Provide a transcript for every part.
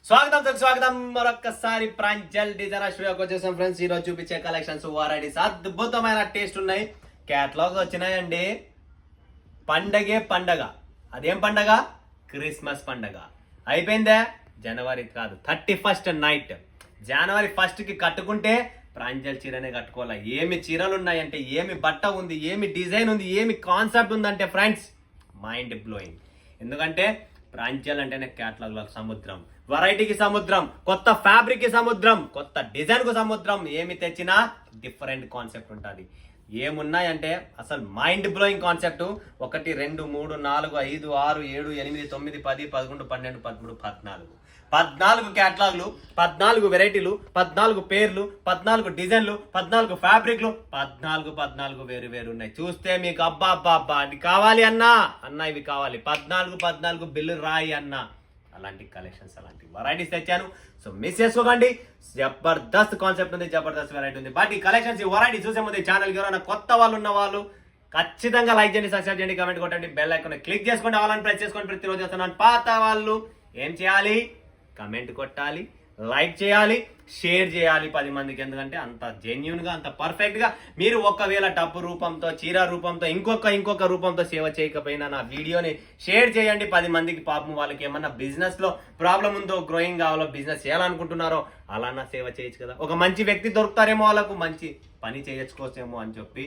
స్వాగతం మరొక్కసారి ప్రాంజల్ డిజైనర్ స్టూడియోకి వచ్చేసాం ఫ్రెండ్స్. ఈరోజు చూపించే కలెక్షన్స్ వెరైటీస్ అద్భుతమైన టేస్ట్ ఉన్నాయి. క్యాటలాగ్ వచ్చినాయండి. పండగ. అదేం పండగ? క్రిస్మస్ పండగ. అయిపోయిందే. జనవరి కాదు, 31st నైట్. జనవరి 1st కట్టుకుంటే ప్రాంజల్ చీరనే కట్టుకోవాలి. ఏమి చీరలు ఉన్నాయంటే, ఏమి బట్ట ఉంది, ఏమి డిజైన్ ఉంది, ఏమి కాన్సెప్ట్ ఉందంటే ఫ్రెండ్స్ మైండ్ బ్లోయింగ్. ఎందుకంటే ప్రాంజల్ అంటేనే క్యాటలాగ్ లో సముద్రం, వెరైటీకి సముద్రం, కొత్త ఫ్యాబ్రిక్ కి సముద్రం, కొత్త డిజైన్ కు సముద్రం. ఏమి తెచ్చినా డిఫరెంట్ కాన్సెప్ట్ ఉంటుంది. ఏమున్నాయంటే అసలు మైండ్ బ్లోయింగ్ కాన్సెప్ట్. 1 2 3 4 5 6 7 8 9 10 11 12 13 14 క్యాటలాగ్లు, 14 వెరైటీలు, 14 పేర్లు, 14 డిజైన్లు, 14 ఫ్యాబ్రిక్లు, 14 వేరు ఉన్నాయి. చూస్తే మీకు అబ్బా అది కావాలి అన్నా ఇవి కావాలి. 14 బిల్లు రాయి అన్నా. అలాంటి కలెక్షన్స్, అలాంటి వెరైటీస్ తెచ్చాను. సో మిస్ చేసుకోకండి. జబర్దస్త్ కాన్సెప్ట్ ఉంది, జబర్దస్త్ వెరైటీ ఉంది. బట్ ఈ కలెక్షన్స్, ఈ వెరైటీ చూసే ముందు ఛానల్కి ఎవరైనా కొత్త వాళ్ళు ఉన్న వాళ్ళు ఖచ్చితంగా లైక్ చేయండి, సబ్స్క్రైబ్ చేయండి, కామెంట్ కొట్టండి, బెల్ ఐకాన్ క్లిక్ చేసుకోండి, వాళ్ళని ప్రెస్ చేసుకోండి. ప్రతిరోజు వస్తున్నాను. పాత వాళ్ళు ఏం చేయాలి? కమెంట్ కొట్టాలి, లైక్ చేయాలి, షేర్ చేయాలి 10 మందికి. ఎందుకంటే అంత జెన్యున్ గా, అంత పర్ఫెక్ట్ గా మీరు ఒకవేళ డబ్బు రూపంతో, చీర రూపంతో, ఇంకొక రూపంతో సేవ చేయకపోయినా నా వీడియోని షేర్ చేయండి 10 మందికి. పాపం వాళ్ళకి ఏమన్నా బిజినెస్ లో ప్రాబ్లం ఉందో, గ్రోయింగ్ కావాలో, బిజినెస్ చేయాలనుకుంటున్నారో అలానా సేవ చేయొచ్చు కదా. ఒక మంచి వ్యక్తి దొరుకుతారేమో, వాళ్ళకు మంచి పని చేయొచ్చుకోవచ్చేమో అని చెప్పి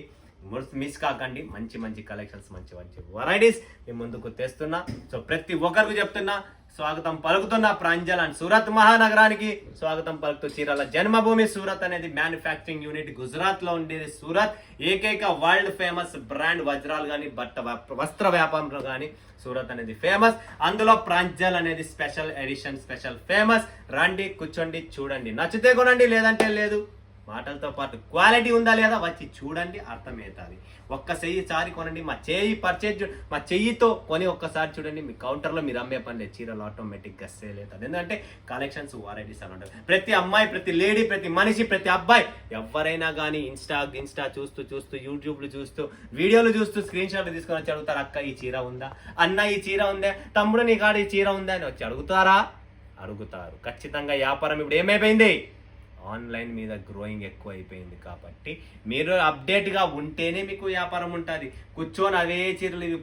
మిస్ కాకండి. మంచి కలెక్షన్స్, మంచి వెరైటీస్ మీ ముందుకు తెస్తున్నా. సో ప్రతి ఒక్కరికి చెప్తున్నా, స్వాగతం పలుకుతున్న ప్రాంజల్ అండ్ సూరత్ మహానగరానికి స్వాగతం పలుకుతూ, చీరల జన్మభూమి సూరత్ అనేది మ్యానుఫ్యాక్చరింగ్ యూనిట్ గుజరాత్ లో ఉండేది. సూరత్ ఏకైక వరల్డ్ ఫేమస్ బ్రాండ్ వజ్రాలు కానీ, వస్త్ర వ్యాపారంలో కానీ సూరత్ అనేది ఫేమస్. అందులో ప్రాంజల్ అనేది స్పెషల్ ఎడిషన్, స్పెషల్ ఫేమస్. రండి, కూర్చోండి, చూడండి, నచ్చితే కొనండి, లేదంటే లేదు. మాటలతో పాటు క్వాలిటీ ఉందా లేదా వచ్చి చూడండి, అర్థమవుతుంది. ఒక్కసారి కొనండి. మా చెయ్యితో కొని ఒక్కసారి చూడండి. మీ కౌంటర్లో మీరు అమ్మే పని లేదు, చీరలు ఆటోమేటిక్గా సేల్ అవుతుంది. ఎందుకంటే కలెక్షన్స్ వెరైటీస్ అని ఉంటుంది. ప్రతి అమ్మాయి, ప్రతి లేడీ, ప్రతి మనిషి, ప్రతి అబ్బాయి ఎవరైనా కానీ ఇన్స్టా చూస్తూ యూట్యూబ్లు చూస్తూ, వీడియోలు చూస్తూ స్క్రీన్ షాట్లు తీసుకొని వచ్చి అడుగుతారు, అక్క ఈ చీర ఉందా, అన్న ఈ చీర ఉందా, తమ్ముడు నీ కాడ ఈ చీర ఉందా అని వచ్చి అడుగుతారు. ఖచ్చితంగా వ్యాపారం ఇప్పుడు ఏమైపోయింది? ఆన్లైన్ మీద గ్రోయింగ్ ఎక్కువ అయిపోయింది. కాబట్టి మీరు అప్డేట్గా ఉంటేనే మీకు వ్యాపారం ఉంటుంది. కూర్చొని అవే చీరలు ఇవి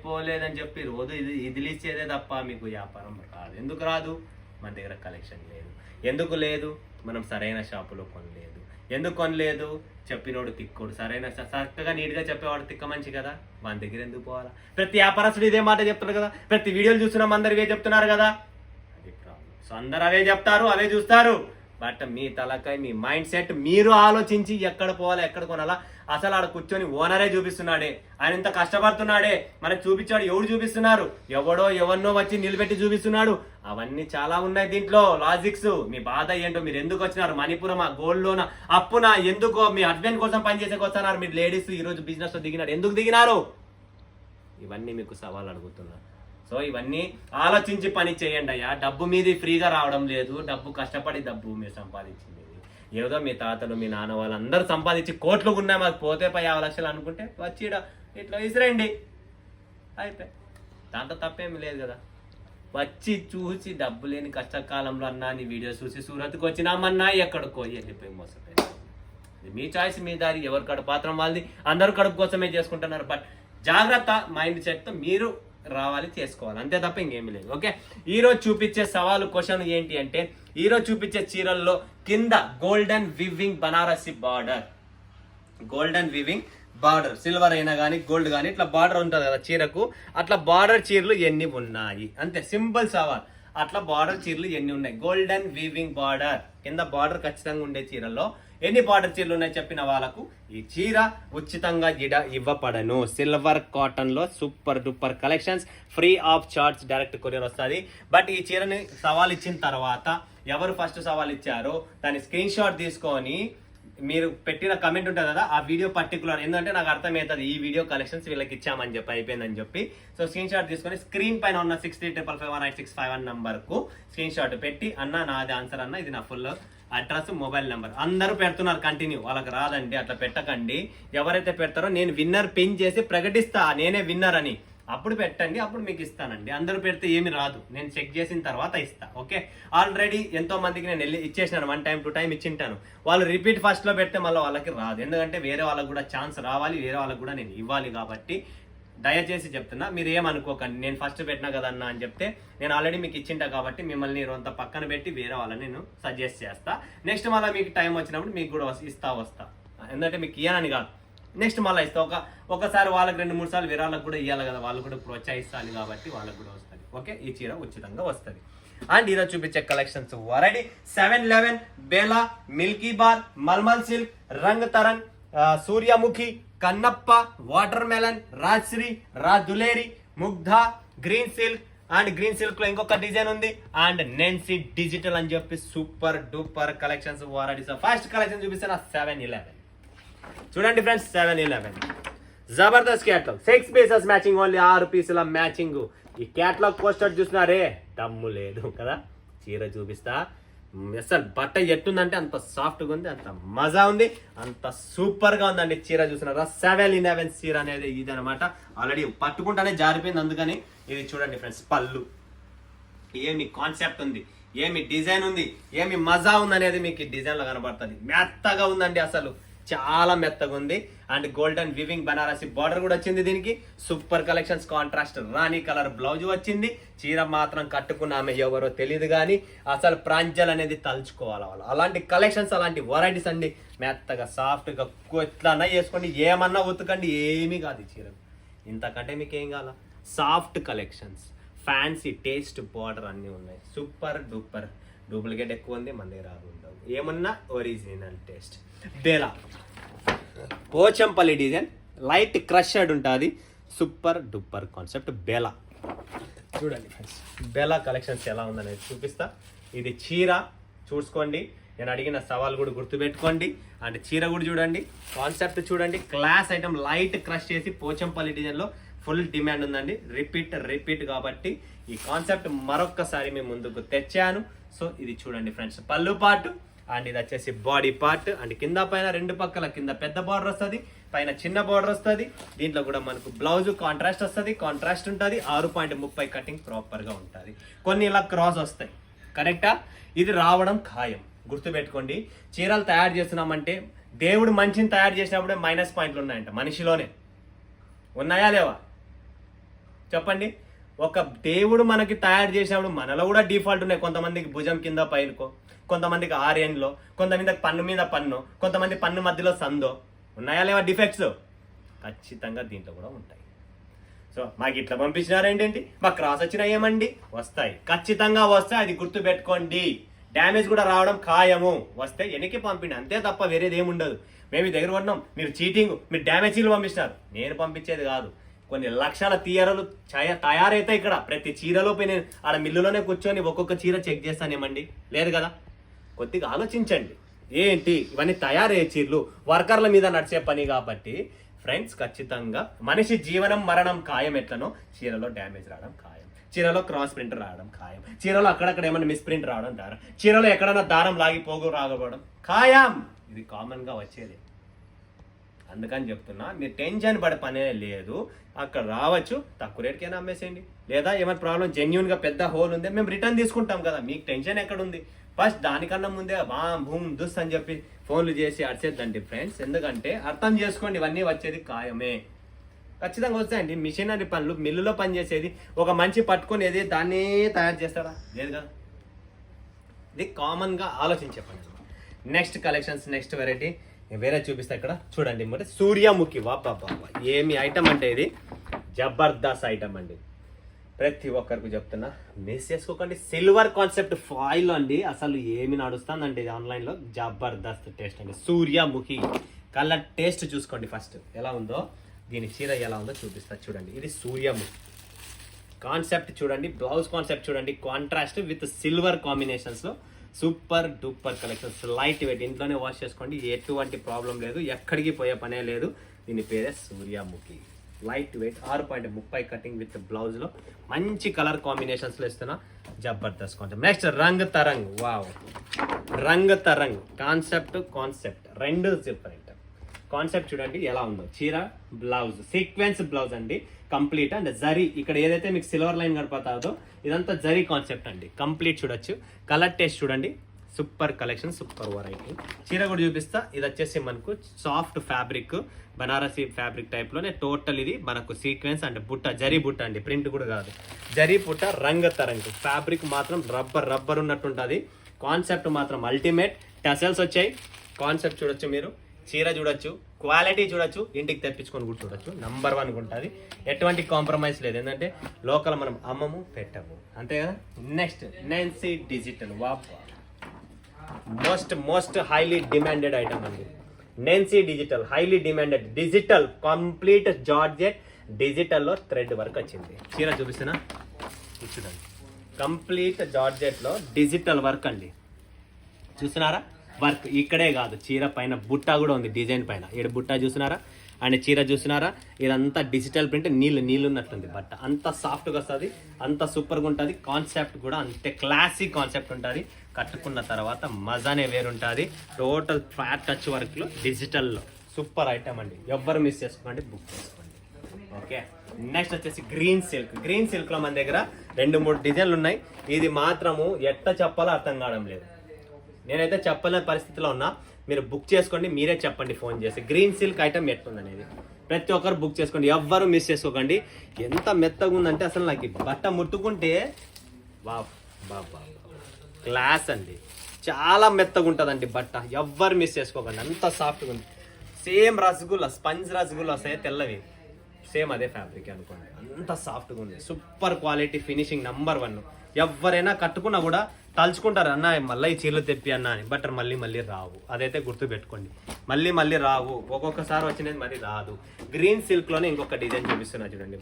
పోలేదని చెప్పి రోజు ఇదిలిచ్చేదే తప్ప మీకు వ్యాపారం రాదు. ఎందుకు రాదు? మన దగ్గర కలెక్షన్ లేదు. ఎందుకు లేదు? మనం సరైన షాపులో కొనలేదు. ఎందుకు కొనలేదు? చెప్పినోడు తిక్కోడు, సరైన చక్కగా నీట్గా చెప్పేవాడు తిక్క మంచి కదా, మన దగ్గర ఎందుకు పోవాలా? ప్రతి వ్యాపారస్తుడు ఇదే మాట చెప్తారు కదా, ప్రతి వీడియోలు చూస్తున్నాం, అందరు ఇవే చెప్తున్నారు కదా. అది ప్రాబ్లం. సో అందరు అవే చెప్తారు, అవే చూస్తారు. బట్ మీ తలకాయ, మీ మైండ్ సెట్ మీరు ఆలోచించి ఎక్కడ పోవాలా, ఎక్కడ కొనాలా. అసలు ఆడ కూర్చొని ఓనరే చూపిస్తున్నాడే, ఆయన ఇంత కష్టపడుతున్నాడే, మనకు చూపించాడు. ఎవడు చూపిస్తున్నారు? ఎవరినో వచ్చి నిలబెట్టి చూపిస్తున్నాడు. అవన్నీ చాలా ఉన్నాయి దీంట్లో లాజిక్స్. మీ బాధ ఏంటో, మీరు ఎందుకు వచ్చినారు? మణిపురమా, గోల్డ్ లోనా, అప్పునా, ఎందుకో మీ హస్బెండ్ కోసం పనిచేసేకి వస్తున్నారు. మీరు లేడీస్ ఈరోజు బిజినెస్ లో దిగినారు, ఎందుకు దిగినారు? ఇవన్నీ మీకు సవాల్ అడుగుతున్నారు. సో ఇవన్నీ ఆలోచించి పని చేయండి అయ్యా. డబ్బు మీది ఫ్రీగా రావడం లేదు. డబ్బు కష్టపడి డబ్బు మీరు సంపాదించింది. ఏదో మీ తాతలు, మీ నాన్న వాళ్ళు అందరూ సంపాదించి కోట్లు ఉన్నాయి, మాకు పోతే 50 లక్షలు అనుకుంటే వచ్చి ఇట్లా విసిరండి, అయిపోయి. దాంతో తప్పేమి లేదు కదా. వచ్చి చూసి డబ్బు లేని కష్టకాలంలో అన్నా నీ వీడియో చూసి సూరత్కి వచ్చినామన్నా ఎక్కడికో వెళ్ళిపోయి మోసపోయింది. మీ చాయిస్, మీ దారి. ఎవరి కడుపు పాత్రం వాళ్ళది. అందరూ కడుపు కోసమే చేసుకుంటున్నారు. బట్ జాగ్రత్త, మైండ్ సెట్తో మీరు రావాలి, చేసుకోవాలి, అంతే తప్ప ఇంకేమీ లేదు. ఓకే, ఈరోజు చూపించే సవాలు క్వశ్చన్ ఏంటి అంటే, ఈరోజు చూపించే చీరల్లో కింద golden weaving Banarasi border silver అయినా కానీ, గోల్డ్ కానీ, ఇట్లా బార్డర్ ఉంటుంది కదా చీరకు, అట్లా బార్డర్ చీరలు ఎన్ని ఉన్నాయి, అంతే సింపుల్ సవాల్. అట్లా బార్డర్ చీరలు ఎన్ని ఉన్నాయి? గోల్డెన్ వీవింగ్ బార్డర్ కింద బార్డర్ ఖచ్చితంగా ఉండే చీరల్లో ఎన్ని బార్డర్ చీరలు ఉన్నాయి చెప్పిన వాళ్ళకు ఈ చీర ఉచితంగా ఇవ్వబడను. సిల్వర్ కాటన్ లో super duper collections, free of charge, direct courier వస్తుంది. బట్ ఈ చీరని సవాల్ ఇచ్చిన తర్వాత ఎవరు ఫస్ట్ సవాల్ ఇచ్చారో దాని స్క్రీన్ షాట్ తీసుకొని మీరు పెట్టిన కమెంట్ ఉంటుంది కదా, ఆ వీడియో పర్టికులర్, ఎందుకంటే నాకు అర్థమవుతుంది ఈ వీడియో కలెక్షన్స్ వీళ్ళకి ఇచ్చామని చెప్పి, అయిపోయిందని చెప్పి. సో స్క్రీన్ షాట్ తీసుకొని స్క్రీన్ పైన ఉన్న 63555865 నంబర్కు స్క్రీన్ షాట్ పెట్టి, అన్న నాది ఆన్సర్ అన్న, ఇది నా ఫుల్ అడ్రస్, మొబైల్ నెంబర్. అందరూ పెడుతున్నారు కంటిన్యూ, వాళ్ళకి రాదండి, అట్లా పెట్టకండి. ఎవరైతే పెడతారో నేను విన్నర్ పిన్ చేసి ప్రకటిస్తా, నేనే విన్నర్ అని. అప్పుడు పెట్టండి, అప్పుడు మీకు ఇస్తానండి. అందరూ పెడితే ఏమి రాదు, నేను చెక్ చేసిన తర్వాత ఇస్తా. ఓకే, ఆల్రెడీ ఎంతో మందికి నేను వెళ్ళి ఇచ్చేసినాను, 1 time 2 time ఇచ్చింటాను. వాళ్ళు రిపీట్ ఫస్ట్లో పెడితే మళ్ళీ వాళ్ళకి రాదు, ఎందుకంటే వేరే వాళ్ళకి కూడా ఛాన్స్ రావాలి, వేరే వాళ్ళకి కూడా నేను ఇవ్వాలి. కాబట్టి దయచేసి చెప్తున్నా, మీరు ఏమనుకోకండి, నేను ఫస్ట్ పెట్టినా కదన్నా అని చెప్తే నేను ఆల్రెడీ మీకు ఇచ్చింటా కాబట్టి మిమ్మల్ని కొంత పక్కన పెట్టి వేరే వాళ్ళని నేను సజెస్ట్ చేస్తా. నెక్స్ట్ మళ్ళీ మీకు టైం వచ్చినప్పుడు మీకు కూడా వస్తా, ఎందుకంటే మీకు ఇయ్యానని కాదు, నెక్స్ట్ మళ్ళీ ఇస్తా. ఒకసారి వాళ్ళకి 2-3 సార్లు వేరే వాళ్ళకి కూడా ఇవ్వాలి కదా, వాళ్ళు కూడా ప్రోత్సహిస్తాను కాబట్టి వాళ్ళకి కూడా వస్తుంది. ఓకే, ఈ చీర ఉచితంగా వస్తుంది. అండ్ ఈరోజు చూపించే కలెక్షన్స్ వరడి 711 Bela, Milky Bar, Malmal silk, Rang Tarang, Suryamukhi, Kannappa, water melon, Rajshree, దులేరి, Mugdha, green silk. And green silk లో ఇంకొక డిజైన్ ఉంది. అండ్ నెన్సీ డిజిటల్ అని చెప్పి సూపర్ డూపర్ కలెక్షన్స్ వరడి. ఫస్ట్ కలెక్షన్ చూపిస్తాను 711. చూడండి ఫ్రెండ్స్, 711 జబర్దస్త్ క్యాట్లాగ్, 6 pieces మ్యాచింగ్, ఓన్లీ 6 పీసుల మ్యాచింగ్. ఈ క్యాట్లాగ్ పోస్టర్ చూసినారే, దమ్ము లేదు కదా. చీర చూపిస్తా, అసలు బట్ట ఎట్టుందంటే అంత సాఫ్ట్గా ఉంది, అంత మజా ఉంది, అంత సూపర్ గా ఉందండి. చీర చూసినారా, 711 చీర అనేది ఇది అనమాట. ఆల్రెడీ పట్టుకుంటానే జారిపోయింది, అందుకని ఇది చూడండి ఫ్రెండ్స్. పళ్ళు ఏమి కాన్సెప్ట్ ఉంది, ఏమి డిజైన్ ఉంది, ఏమి మజా ఉంది అనేది మీకు ఈ డిజైన్ లో కనబడుతుంది. మెత్తగా ఉందండి, అసలు చాలా మెత్తగా ఉంది. And golden weaving Banarasi border కూడా వచ్చింది దీనికి. సూపర్ కలెక్షన్స్, కాంట్రాస్ట్ రాణి కలర్ బ్లౌజ్ వచ్చింది. చీర మాత్రం కట్టుకున్న ఆమె ఎవరో తెలియదు కానీ అసలు ప్రాంజల్ అనేది తలుచుకోవాలి వాళ్ళు. అలాంటి కలెక్షన్స్, అలాంటి వెరైటీస్ అండి. మెత్తగా సాఫ్ట్గా ఎట్లన్నా వేసుకోండి, ఏమన్నా ఉతకండి, ఏమీ కాదు ఈ చీర. ఇంతకంటే మీకు ఏం కావాలా? Soft collections, fancy taste border అన్నీ ఉన్నాయి. Super duper. డూప్లికేట్ ఎక్కువ ఉంది, మన దగ్గర ఉండవు, ఏమన్నా original taste. Bela Pochampally design, light crushed ఉంటుంది. Super duper concept Bela. చూడండి ఫ్రెండ్స్, బేలా కలెక్షన్స్ ఎలా ఉందనేది చూపిస్తా. ఇది చీర చూసుకోండి, నేను అడిగిన సవాల్ కూడా గుర్తుపెట్టుకోండి. అండ్ చీర కూడా చూడండి, కాన్సెప్ట్ చూడండి, క్లాస్ ఐటమ్, లైట్ క్రష్ చేసి పోచంపల్లి డిజైన్లో ఫుల్ డిమాండ్ ఉందండి. రిపీట్ కాబట్టి ఈ కాన్సెప్ట్ మరొక్కసారి మేము ముందుకు తెచ్చాను. సో ఇది చూడండి ఫ్రెండ్స్, పళ్ళు పార్ట్. అండ్ ఇది వచ్చేసి బాడీ పార్ట్. అండ్ కింద పైన 2 పక్కల కింద పెద్ద బార్డర్ వస్తుంది, పైన చిన్న బార్డర్ వస్తుంది. దీంట్లో కూడా మనకు బ్లౌజ్ కాంట్రాస్ట్ వస్తుంది, కాంట్రాస్ట్ ఉంటుంది. 6.30 కటింగ్ ప్రాపర్గా ఉంటుంది. కొన్ని ఇలా క్రాస్ వస్తాయి, కరెక్టా? ఇది రావడం ఖాయం, గుర్తుపెట్టుకోండి. చీరలు తయారు చేస్తున్నామంటే దేవుడు మనిషిని తయారు చేసినప్పుడే మైనస్ పాయింట్లు ఉన్నాయంట మనిషిలోనే. ఉన్నాయా లేవా చెప్పండి? ఒక దేవుడు మనకి తయారు చేసినప్పుడు మనలో కూడా డిఫాల్ట్ ఉన్నాయి. కొంతమందికి భుజం కింద పైనుకో, కొంతమందికి ఆర్ఎన్లో, కొంతమందికి పన్ను మీద పన్ను, కొంతమంది పన్ను మధ్యలో సందో. ఉన్నాయా లేవా డిఫెక్ట్స్? ఖచ్చితంగా దీంట్లో కూడా ఉంటాయి. సో మాకు ఇట్లా పంపించినారేంటండి, మాకు క్రాస్ వచ్చినా ఏమండి? వస్తాయి, ఖచ్చితంగా వస్తాయి, అది గుర్తుపెట్టుకోండి. డ్యామేజ్ కూడా రావడం ఖాయము. వస్తే వెనక్కి పంపిండి, అంతే తప్ప వేరేది ఏముండదు. మేము దగ్గర ఉన్నాం, మీరు చీటింగ్, మీరు డ్యామేజీలు పంపిస్తున్నారు. నేను పంపించేది కాదు. కొన్ని లక్షల తీయరలు తయారైతే ఇక్కడ ప్రతి చీరలో పోయి నేను ఆడ మిల్లులోనే కూర్చొని ఒక్కొక్క చీర చెక్ చేస్తానేమండి? లేదు కదా. కొద్దిగా ఆలోచించండి. ఏంటి ఇవన్నీ తయారయ్యే చీరలు, వర్కర్ల మీద నడిచే పని కాబట్టి ఫ్రెండ్స్, ఖచ్చితంగా మనిషి జీవనం మరణం ఖాయం. ఎట్లనో చీరలో డ్యామేజ్ రావడం ఖాయం, చీరలో క్రాస్ ప్రింట్ రావడం ఖాయం, చీరలో అక్కడక్కడ ఏమైనా మిస్ ప్రింట్ రావడం, చీరలో ఎక్కడైనా దారం లాగి పోగు రాకపోవడం ఖాయం. ఇది కామన్గా వచ్చేది. అందుకని చెప్తున్నా, మీరు టెన్షన్ పడే పనే లేదు. అక్కడ రావచ్చు, తక్కువ రేట్కైనా అమ్మేసేయండి. లేదా ఏమైనా ప్రాబ్లం జెన్యున్గా పెద్ద హోల్ ఉంది, మేము రిటర్న్ తీసుకుంటాం కదా. మీకు టెన్షన్ ఎక్కడుంది? ఫస్ట్ దానికన్నా ముందే భూమ్ దుస్ అని చెప్పి ఫోన్లు చేసి అడిచేద్దండి ఫ్రెండ్స్. ఎందుకంటే అర్థం చేసుకోండి, ఇవన్నీ వచ్చేది ఖాయమే, ఖచ్చితంగా వస్తాయండి. మిషనరీ పనులు, మిల్లులో పని చేసేది ఒక మంచి పట్టుకొని ఏది దాన్నే తయారు చేస్తారా? లేదు కదా. ఇది కామన్గా ఆలోచించే పని. నెక్స్ట్ కలెక్షన్స్, నెక్స్ట్ వెరైటీ వేరే చూపిస్తా. ఇక్కడ చూడండి, మరి సూర్యముఖి. బాబా ఏమి ఐటమ్ అంటే ఇది జబర్దస్త్ ఐటమ్ అండి. ప్రతి ఒక్కరికి చెప్తున్నా, మిస్ చేసుకోకండి. సిల్వర్ కాన్సెప్ట్ ఫాయిల్ అండి, అసలు ఏమి నడుస్తుందంటే ఇది ఆన్లైన్లో. జబర్దస్త్ టేస్ట్ అండి. సూర్యముఖి కలర్ టేస్ట్ చూసుకోండి ఫస్ట్ ఎలా ఉందో. దీని చీర ఎలా ఉందో చూపిస్తా చూడండి. ఇది సూర్యముఖి కాన్సెప్ట్ చూడండి, బ్లౌజ్ కాన్సెప్ట్ చూడండి, కాంట్రాస్ట్ విత్ సిల్వర్ కాంబినేషన్స్లో super duper collections. Light weight, ఇంట్లోనే వాష్ చేసుకోండి, ఎటువంటి ప్రాబ్లం లేదు, ఎక్కడికి పోయే పనే లేదు. దీని పేరే Suryamukhi. Light weight, 6.30 cutting with బ్లౌజ్లో మంచి కలర్ కాంబినేషన్స్లో ఇస్తున్నా. జబర్దస్త్ concept. Next Rang Tarang. Wow, Rang Tarang concept రెండు డిఫరెంట్. కాన్సెప్ట్ చూడండి ఎలా ఉందో. చీర, బ్లౌజ్ సీక్వెన్స్ బ్లౌజ్ అండి. కంప్లీట్ అండ్ జరీ ఇక్కడ ఏదైతే మీకు సిల్వర్ లైన్ కనపడుతుందో ఇదంతా జరీ కాన్సెప్ట్ అండి. కంప్లీట్ చూడొచ్చు. కలర్ టేస్ట్ చూడండి, సూపర్ కలెక్షన్, సూపర్ వెరైటీ. చీర కూడా చూపిస్తా. ఇది వచ్చేసి మనకు సాఫ్ట్ ఫ్యాబ్రిక్, బనారసి ఫ్యాబ్రిక్ టైప్లోనే టోటల్. ఇది మనకు సీక్వెన్స్ అండ్ బుట్ట, జరీ బుట్ట అండి, ప్రింట్ కూడా కాదు, జరీ బుట్ట రంగు తరంగు. ఫ్యాబ్రిక్ మాత్రం రబ్బర్ ఉన్నట్టుంటుంది. కాన్సెప్ట్ మాత్రం అల్టిమేట్. టసల్స్ వచ్చాయి. కాన్సెప్ట్ చూడొచ్చు మీరు, చీర చూడొచ్చు, క్వాలిటీ చూడొచ్చు, ఇంటికి తెప్పించుకొని కూడా చూడొచ్చు. నంబర్ 1 ఉంటుంది. ఎటువంటి కాంప్రమైజ్ లేదు. ఏంటంటే లోకల్ మనం అమ్మము పెట్టము, అంతే కదా. Next Nancy digital, most highly demanded item అండి. Nancy digital highly demanded, digital complete georgette, డిజిటల్లో థ్రెడ్ వర్క్ వచ్చింది. చీర చూపిస్తున్నా చూడండి, కంప్లీట్ జార్జెట్లో డిజిటల్ వర్క్ అండి. చూస్తున్నారా వర్క్? ఇక్కడే కాదు, చీర పైన బుట్ట కూడా ఉంది, డిజైన్ పైన. ఇక్కడ బుట్ట చూస్తున్నారా అండ్ చీర చూస్తున్నారా? ఇదంతా డిజిటల్ ప్రింట్, నీళ్ళు ఉన్నట్టుంది బట్ట. అంత సాఫ్ట్గా వస్తుంది, అంత సూపర్గా ఉంటుంది. కాన్సెప్ట్ కూడా అంతే క్లాసిక్ కాన్సెప్ట్ ఉంటుంది. కట్టుకున్న తర్వాత మజానే వేరుంటుంది. టోటల్ ఫ్లాట్ టచ్ వర్క్లో డిజిటల్లో సూపర్ ఐటమ్ అండి. ఎవ్వరు మిస్ చేసుకోండి, బుక్ చేసుకోండి. ఓకే, నెక్స్ట్ వచ్చేసి గ్రీన్ సిల్క్లో మన దగ్గర 2-3 డిజైన్లు ఉన్నాయి. ఇది మాత్రము ఎట్లా చెప్పాలో అర్థం కావడం లేదు. నేనైతే చెప్పలేని పరిస్థితిలో ఉన్నా. మీరు బుక్ చేసుకోండి, మీరే చెప్పండి ఫోన్ చేసి గ్రీన్ సిల్క్ ఐటమ్ ఎట్లుందనేది. ప్రతి ఒక్కరు బుక్ చేసుకోండి, ఎవ్వరు మిస్ చేసుకోకండి. ఎంత మెత్తగా ఉందంటే అసలు నాకు బట్ట ముట్టుకుంటే బాబా క్లాస్ అండి. చాలా మెత్తగా ఉంటుందండి బట్ట, ఎవ్వరు మిస్ చేసుకోకండి. అంత సాఫ్ట్గా ఉంది. సేమ్ రసగుల్లా, స్పంజ్ రసగుల్లా వస్తాయి తెల్లవి, సేమ్ అదే ఫ్యాబ్రిక్ అనుకోండి. అంత సాఫ్ట్గా ఉంది. Super quality, finishing number 1. ఎవరైనా కట్టుకున్నా కూడా తలుచుకుంటారు, అన్న మళ్ళీ ఈ చీరలు తెప్పి అన్న అని. బట్ మళ్ళీ రావు, అదైతే గుర్తు పెట్టుకోండి. మళ్ళీ రావు, ఒక్కొక్కసారి వచ్చినది మరి రాదు. గ్రీన్ సిల్క్లోనే ఇంకొక డిజైన్ చూపిస్తున్నా చూడండి.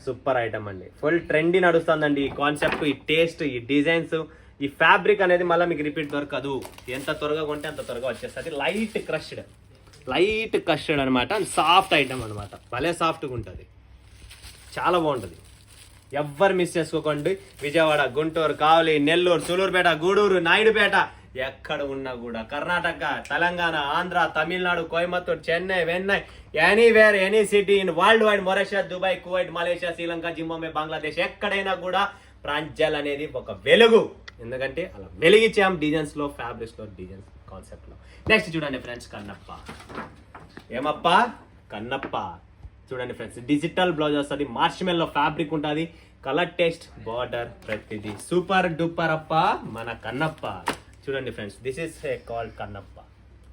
సూపర్ ఐటమ్ అండి. ఫుల్ ట్రెండీ నడుస్తుందండి ఈ కాన్సెప్ట్, ఈ టేస్ట్, ఈ డిజైన్స్, ఈ ఫ్యాబ్రిక్ అనేది మళ్ళీ మీకు రిపీట్ దొరకదు. ఎంత త్వరగా కొంటే అంత త్వరగా వచ్చేస్తుంది. లైట్ క్రష్డ్ అనమాట. సాఫ్ట్ ఐటమ్ అనమాట. భలే సాఫ్ట్గా ఉంటుంది, చాలా బాగుంటుంది. ఎవ్వరు మిస్ చేసుకోకండి. విజయవాడ, గుంటూరు, కావలి, నెల్లూరు, సూలూరుపేట, గూడూరు, నాయుడుపేట, ఎక్కడ ఉన్నా కూడా, కర్ణాటక, తెలంగాణ, ఆంధ్ర, తమిళనాడు, కోయంబత్తూర్, చెన్నై, వెన్నై, anywhere, any city in world wide, Mauritius, Dubai, Kuwait, Malaysia, Sri Lanka, Zimbabwe, Bangladesh, ఎక్కడైనా కూడా ప్రాంజల్ అనేది ఒక వెలుగు. ఎందుకంటే అలా వెలిగించాం డిజైన్స్లో, ఫ్యాబ్రిక్స్లో, డిజైన్స్ కాన్సెప్ట్లో. నెక్స్ట్ చూడండి ఫ్రెండ్స్, కన్నప్ప. ఏమప్పా? కన్నప్ప. చూడండి ఫ్రెండ్స్, డిజిటల్ బ్లౌజ్ వస్తుంది, మార్ష్మెల్లో ఫ్యాబ్రిక్ ఉంటుంది, కలర్ టేస్ట్, బార్డర్, ప్రతిదీ సూపర్ డూపర్ అప్ప మన కన్నప్ప. చూడండి friends, this is called Kannappa.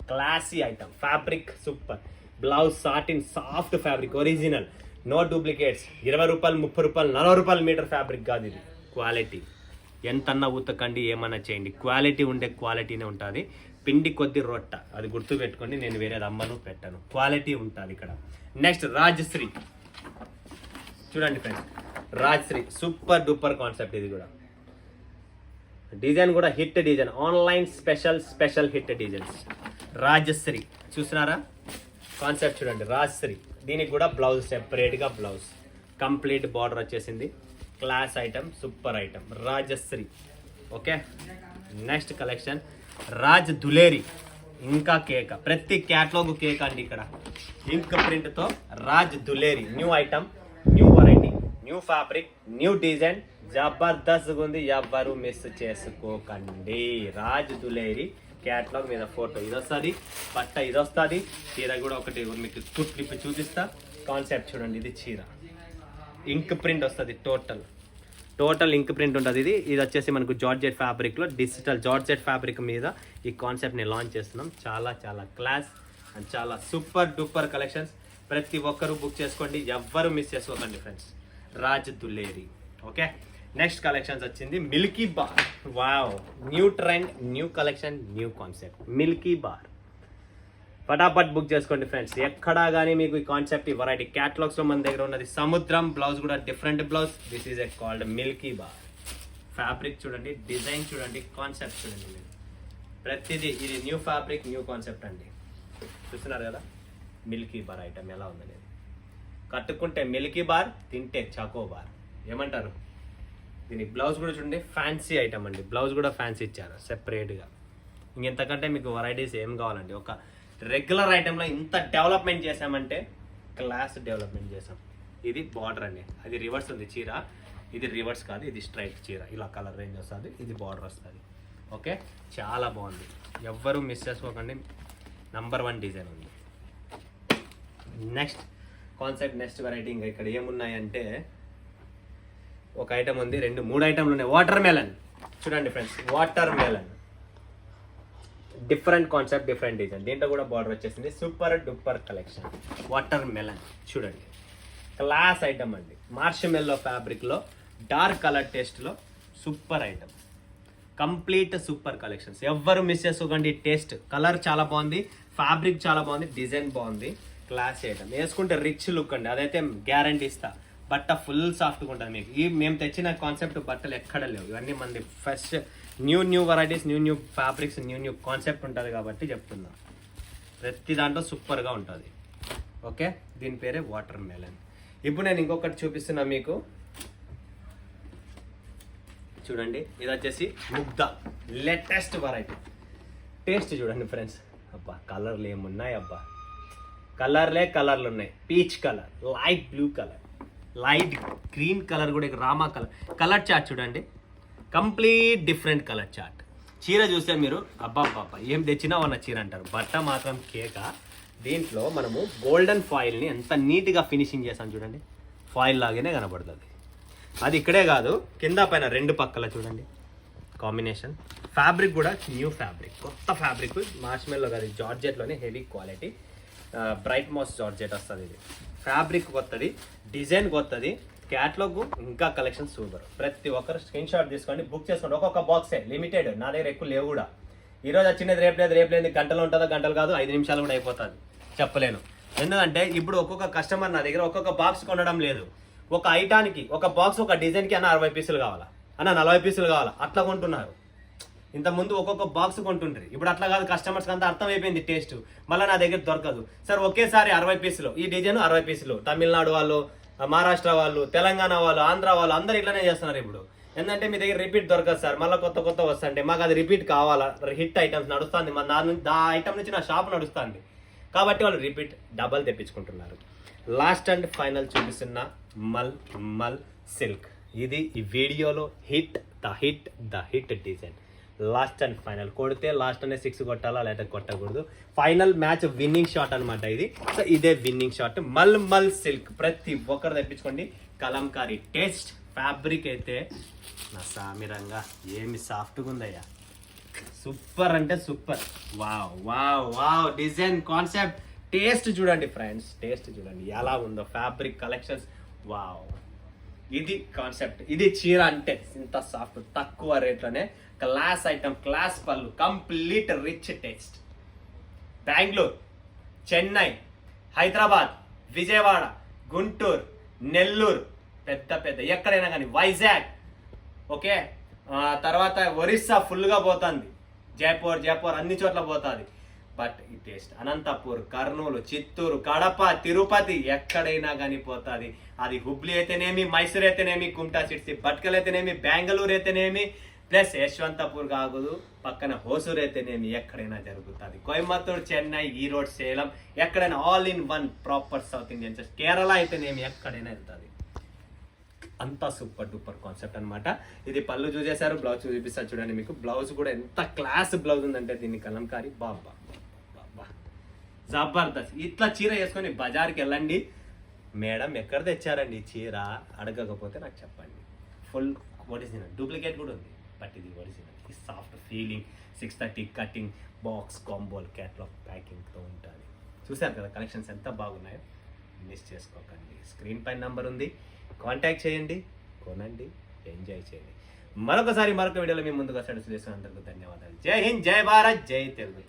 Classy item, fabric super, blouse satin soft fabric, original, no duplicates. 20 రూపాయలు, 30 రూపాయలు, 40 రూపాయల మీటర్ ఫ్యాబ్రిక్ కాదు ఇది. క్వాలిటీ ఎంతన్నా ఉతకండి, ఏమన్నా చేయండి, క్వాలిటీ ఉండే క్వాలిటీనే ఉంటుంది. పిండి కొద్ది రొట్ట, అది గుర్తు పెట్టుకోండి. నేను వేరేది అమ్మను పెట్టను, క్వాలిటీ ఉంటుంది ఇక్కడ. నెక్స్ట్ రాజశ్రీ. చూడండి friends, Rajshri super duper concept. ఇది కూడా డిజైన్ కూడా hit design, online special hit designs. Rajshri చూస్తున్నారా కాన్సెప్ట్? చూడండి రాజశ్రీ. దీనికి కూడా బ్లౌజ్ సెపరేట్గా, బ్లౌజ్ కంప్లీట్ బార్డర్ వచ్చేసింది. Class item, super item, Rajshri. Okay, next collection Raj Dulari. ఇంకా కేక్, ప్రతి క్యాట్లాగ్ కేక్ అండి ఇక్కడ. ఇంక్ ప్రింట్తో Raj Dulari, new item, new variety, new fabric, new design, జబర్దస్త్గా ఉంది. ఎవ్వరు మిస్ చేసుకోకండి. రాజ్ దులేరి క్యాట్లాగ్ మీద ఫోటో ఇది వస్తుంది, బట్ట ఇది వస్తుంది, చీర కూడా ఒకటి మీకు క్లిప్ చూపిస్తా. కాన్సెప్ట్ చూడండి, ఇది చీర ఇంక్ ప్రింట్ వస్తుంది, టోటల్ ఇంక్ ప్రింట్ ఉంటుంది. ఇది వచ్చేసి మనకు జార్జెట్ ఫ్యాబ్రిక్లో, డిజిటల్ జార్జెట్ ఫ్యాబ్రిక్ మీద ఈ కాన్సెప్ట్ని లాంచ్ చేస్తున్నాం. చాలా క్లాస్ అండ్ చాలా సూపర్ డూపర్ కలెక్షన్స్. ప్రతి ఒక్కరూ బుక్ చేసుకోండి, ఎవ్వరు మిస్ చేసుకోకండి friends. Raj Dulari. Okay, next collections వచ్చింది milky bar. Wow, new trend, new collection, new concept, milky bar. ఫటాఫట్ బుక్ చేసుకోండి ఫ్రెండ్స్. ఎక్కడా కానీ మీకు ఈ కాన్సెప్ట్, ఈ వెరైటీ క్యాటలాగ్స్లో మన దగ్గర ఉన్నది. సముద్రం బ్లౌజ్ కూడా different blouse. This is called Milky bar. Fabric చూడండి, డిజైన్ చూడండి, కాన్సెప్ట్ చూడండి. మీరు ప్రతిదీ ఇది న్యూ ఫ్యాబ్రిక్, న్యూ కాన్సెప్ట్ అండి. చూస్తున్నారు కదా మిల్కీ బార్ ఐటమ్ ఎలా ఉందనేది. కట్టుకుంటే మిల్కీ బార్, తింటే చాకో బార్. ఏమంటారు? దీనికి బ్లౌజ్ కూడా చూడండి, ఫ్యాన్సీ ఐటమ్ అండి. బ్లౌజ్ కూడా ఫ్యాన్సీ ఇచ్చారు సెపరేట్గా. ఇంకెంతకంటే మీకు వెరైటీస్ ఏం కావాలండి? ఒక రెగ్యులర్ ఐటెంలో ఇంత డెవలప్మెంట్ చేసామంటే క్లాస్ డెవలప్మెంట్ చేసాం. ఇది బార్డర్ అండి, అది రివర్స్ ఉంది చీర, ఇది రివర్స్ కాదు, ఇది స్ట్రైట్ చీర, ఇలా కలర్ రేంజ్ వస్తుంది, ఇది బార్డర్ వస్తుంది. ఓకే, చాలా బాగుంది, ఎవ్వరూ మిస్ చేసుకోకండి, నంబర్ 1 డిజైన్ ఉంది. నెక్స్ట్ కాన్సెప్ట్, నెక్స్ట్ వెరైటీ ఇంకా ఇక్కడ ఏమున్నాయంటే ఒక ఐటమ్ ఉంది, 2-3 ఐటమ్లు ఉన్నాయి. వాటర్ మెలన్ చూడండి friends, watermelon different concept, different design, దీంట్లో కూడా బార్డర్ వచ్చేసింది. Super duper collection. Watermelon చూడండి, క్లాస్ ఐటమ్ అండి, మార్షమెల్లో ఫ్యాబ్రిక్లో డార్క్ కలర్ టేస్ట్లో super item, complete super collections, ఎవ్వరు మిస్ చేసుకోకండి. టేస్ట్, కలర్ చాలా బాగుంది, ఫ్యాబ్రిక్ చాలా బాగుంది, డిజైన్ బాగుంది, క్లాస్ ఐటమ్, వేసుకుంటే రిచ్ లుక్ అండి, అదైతే గ్యారంటీ ఇస్తా. బట్ట ఫుల్ సాఫ్ట్గా ఉంటుంది మీకు. ఈ మేము తెచ్చిన కాన్సెప్ట్ బట్టలు ఎక్కడ లేవు, ఇవన్నీ మంది fresh new varieties, new fabrics, new concept ఉంటుంది కాబట్టి చెప్తున్నా. ప్రతి దాంట్లో సూపర్గా ఉంటుంది. ఓకే, దీని పేరే వాటర్ మెలన్. ఇప్పుడు నేను ఇంకొకటి చూపిస్తున్నా మీకు, చూడండి, ఇది వచ్చేసి ముగ్ధ లేటెస్ట్ వెరైటీ. టేస్ట్ చూడండి ఫ్రెండ్స్, అబ్బా కలర్లు ఏమున్నాయి, అబ్బా కలర్లు ఉన్నాయి. Peach colour, light blue colour, light green colour, కూడా రామా కలర్ చార్ట్ చూడండి, కంప్లీట్ డిఫరెంట్ కలర్ చార్ట్. చీర చూస్తే మీరు అబ్బా ఏం తెచ్చినా ఉన్న చీర అంటారు, బట్ట మాత్రం కేక. దీంట్లో మనము గోల్డెన్ ఫాయిల్ని ఎంత నీట్గా ఫినిషింగ్ చేస్తాం చూడండి, ఫాయిల్ లాగానే కనబడుతుంది. అది ఇక్కడే కాదు, కింద పైన 2 పక్కల చూడండి కాంబినేషన్. ఫ్యాబ్రిక్ కూడా న్యూ ఫ్యాబ్రిక్, కొత్త ఫ్యాబ్రిక్, మార్ష్మెల్లో కాదు, జార్జెట్లోనే హెవీ క్వాలిటీ, బ్రైట్ మోస్ జార్జెట్ వస్తుంది. ఇది ఫ్యాబ్రిక్ కొత్తది, డిజైన్ కొత్తది, క్యాట్లాగ్ ఇంకా కలెక్షన్ సూపర్. ప్రతి ఒక్కరు స్క్రీన్ షాట్ తీసుకోండి, బుక్ చేసుకోండి. ఒక్కొక్క బాక్సే లిమిటెడ్, నా దగ్గర ఎక్కువ లేవు కూడా. ఈరోజు వచ్చినది రేపు లేదు, గంటలు ఉంటుందో గంటలు కాదు, 5 నిమిషాలు కూడా అయిపోతుంది, చెప్పలేను. ఎందుకంటే ఇప్పుడు ఒక్కొక్క కస్టమర్ నా దగ్గర ఒక్కొక్క బాక్స్ కొనడం లేదు. ఒక ఐటానికి, ఒక బాక్స్, ఒక డిజైన్కి అన్న 60 పీసులు కావాలా, అన్న 40 పీసులు కావాలా, అట్లా కొంటున్నారు. ఇంతకుముందు ఒక్కొక్క బాక్స్ కొంటుంటారు, ఇప్పుడు అట్లా కాదు. కస్టమర్స్కి అంతా అర్థమైపోయింది టేస్ట్, మళ్ళీ నా దగ్గర దొరకదు సార్. ఒకేసారి 60 పీసులు, ఈ డిజైన్ 60 పీసులు. తమిళనాడు వాళ్ళు, మహారాష్ట్ర వాళ్ళు, తెలంగాణ వాళ్ళు, ఆంధ్ర వాళ్ళు అందరూ ఇట్లానే చేస్తున్నారు ఇప్పుడు. ఎందుకంటే మీ దగ్గర రిపీట్ దొరకదు సార్, మళ్ళీ కొత్త వస్తుంటే మాకు అది రిపీట్ కావాలా, హిట్ ఐటమ్స్ నడుస్తుంది, ఆ ఐటమ్ నుంచి నా షాప్ నడుస్తుంది కాబట్టి వాళ్ళు రిపీట్ డబల్ తెప్పించుకుంటున్నారు. లాస్ట్ అండ్ ఫైనల్ చూపిస్తున్న మల్ సిల్క్, ఇది ఈ వీడియోలో the hit design. Last and final, కొడితే లాస్ట్ అనే 6 కొట్టాలా, లేదా కొట్టకూడదు. ఫైనల్ మ్యాచ్ విన్నింగ్ షాట్ అనమాట ఇది. సో ఇదే విన్నింగ్ షాట్, మల్ సిల్క్. ప్రతి ఒక్కరు తెప్పించుకోండి. కలంకారీ టేస్ట్, ఫ్యాబ్రిక్ అయితే నా సామిరంగా ఏమి సాఫ్ట్గా ఉందయ్యా, సూపర్ అంటే super. Wow design, concept, taste చూడండి ఫ్రెండ్స్, టేస్ట్ చూడండి ఎలా ఉందో, ఫ్యాబ్రిక్ కలెక్షన్స్, వావ్. ఇది కాన్సెప్ట్, ఇది చీర అంటే ఇంత సాఫ్ట్, తక్కువ రేట్లోనే క్లాస్ ఐటమ్, క్లాస్ పళ్ళు, complete rich taste. Bengaluru, Chennai, Hyderabad, Vijayawada, Guntur, Nellore, పెద్ద ఎక్కడైనా కానీ, వైజాగ్, ఓకే, తర్వాత ఒరిస్సా ఫుల్గా పోతుంది, జైపూర్ అన్ని చోట్ల పోతుంది. బట్ ఈ టేస్ట్ అనంతపూర్, కర్నూలు, చిత్తూరు, కడప, తిరుపతి, ఎక్కడైనా కానీ పోతుంది. అది హుబ్లీ అయితేనేమి, మైసూర్ అయితేనేమి, కుమ్టా సిట్సి, భట్కల్ అయితేనేమి, బెంగళూరు అయితేనేమి, ప్లస్ యశ్వంతపూర్ కాకూడదు, పక్కన హోసూర్ అయితేనేమి, ఎక్కడైనా జరుగుతుంది. కోయంబత్తూరు, చెన్నై, ఈరోడ్, సేలం, ఎక్కడైనా all in one proper south Indian. Kerala అయితేనేమి, ఎక్కడైనా వెళ్తుంది. అంతా సూపర్ డూపర్ కాన్సెప్ట్ అనమాట. ఇది పళ్ళు చూసేశారు, బ్లౌజ్ చూపిస్తారు చూడండి. మీకు బ్లౌజ్ కూడా ఎంత క్లాస్ బ్లౌజ్ ఉందంటే దీన్ని కలంకారీ, బాబా జబర్దస్త్. ఇట్లా చీర వేసుకొని బజార్కి వెళ్ళండి, మేడం ఎక్కడ తెచ్చారండి ఈ చీర అడగకపోతే నాకు చెప్పండి. ఫుల్ ఒరిజినల్, డూప్లికేట్ కూడా ఉంది, బట్ ఇది ఒరిజినల్. ఈ సాఫ్ట్ ఫీలింగ్, 630 కటింగ్, బాక్స్ కాంబోల్, క్యాట్లాగ్ ప్యాకింగ్తో ఉంటుంది. చూసారు కదా కలెక్షన్స్ ఎంత బాగున్నాయో, మిస్ చేసుకోకండి. స్క్రీన్ పైన నెంబర్ ఉంది, కాంటాక్ట్ చేయండి, కొనండి, ఎంజాయ్ చేయండి. మరొక వీడియోలో మీ ముందుకు వస్తాడు. అందరికీ ధన్యవాదాలు. జై హింద్, జై భారత్, జై తెలుగు.